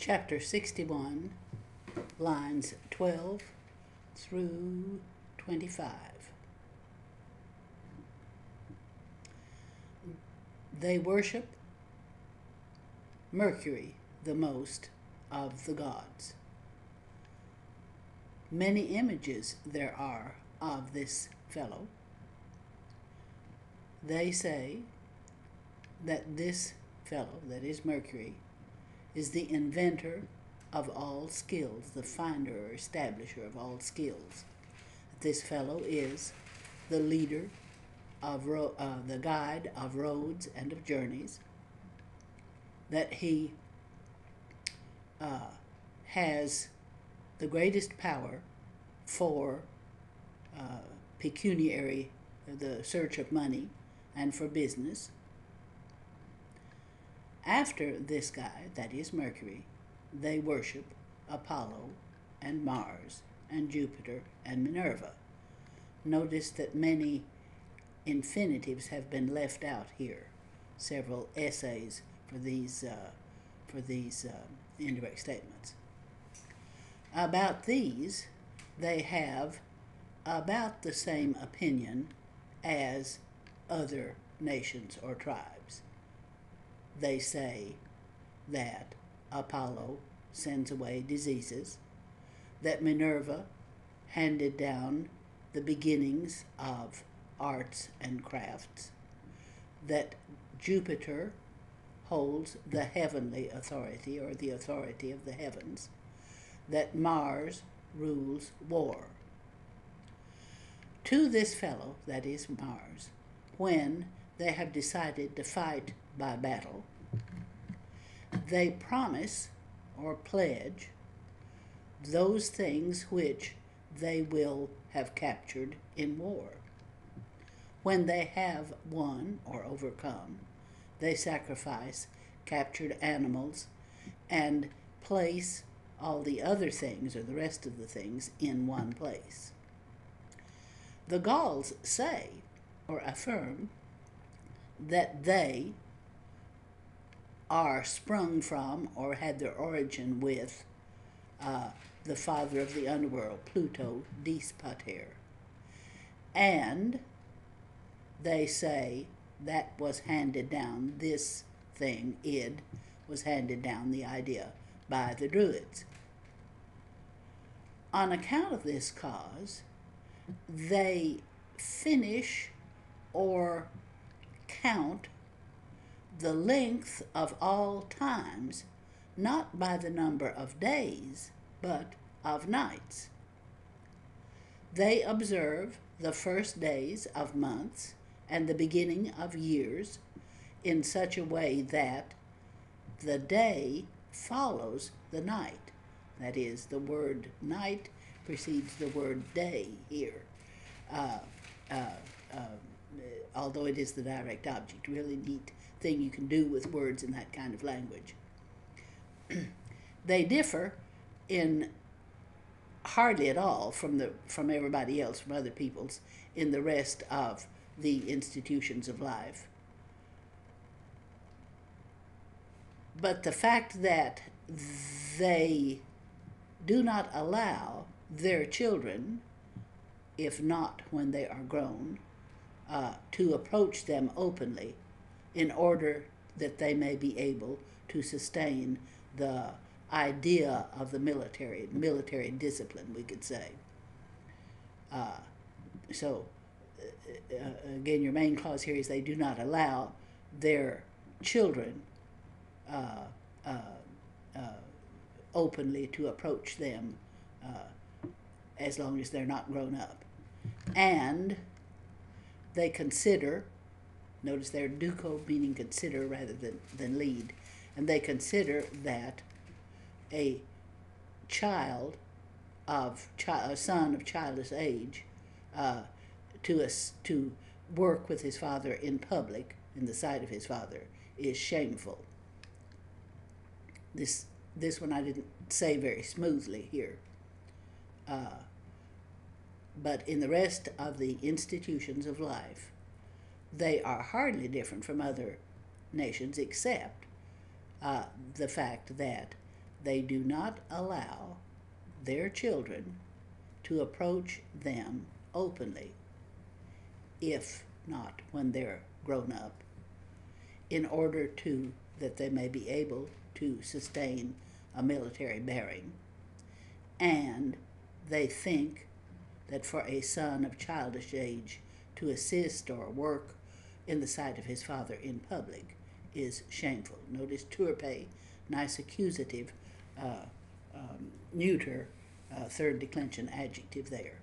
chapter 61, lines 12 through 25. They worship Mercury the most of the gods. Many images there are of this fellow. They say that this fellow, that is Mercury, is the inventor of all skills, the finder or establisher of all skills. This fellow is the leader of the guide of roads and of journeys, that he has the greatest power for pecuniary, the search of money, and for business. After this guy, that is Mercury, they worship Apollo and Mars and Jupiter and Minerva. Notice that many infinitives have been left out here. Several essays for these indirect statements. About these, they have about the same opinion as other nations or tribes. They say that Apollo sends away diseases, that Minerva handed down the beginnings of arts and crafts, that Jupiter holds the heavenly authority or the authority of the heavens, that Mars rules war. To this fellow, that is Mars, when they have decided to fight by battle, they promise or pledge those things which they will have captured in war. When they have won or overcome, they sacrifice captured animals and place all the other things, or the rest of the things, in one place. The Gauls say or affirm that they are sprung from or had their origin with the father of the underworld, Pluto, Dis Pater. And they say that was handed down, this thing, id, was handed down, the idea, by the Druids. On account of this cause, they finish or count the length of all times, not by the number of days, but of nights. They observe the first days of months and the beginning of years in such a way that the day follows the night. That is, the word night precedes the word day here. Although it is the direct object, really neat thing you can do with words in that kind of language. They differ in hardly at all from everybody else, from other peoples, in the rest of the institutions of life. But the fact that they do not allow their children, if not when they are grown, to approach them openly in order that they may be able to sustain the idea of the military discipline, we could say. Again, your main clause here is they do not allow their children openly to approach them as long as they're not grown up. And they consider, notice their duco meaning consider rather than lead, and they consider that a son of childless age to work with his father in public, in the sight of his father, is shameful. This one I didn't say very smoothly here. But in the rest of the institutions of life, they are hardly different from other nations, except the fact that they do not allow their children to approach them openly, if not when they're grown up, in order that they may be able to sustain a military bearing. And they think that for a son of childish age to assist or work in the sight of his father in public is shameful. Notice turpe, nice accusative, neuter, third declension adjective there.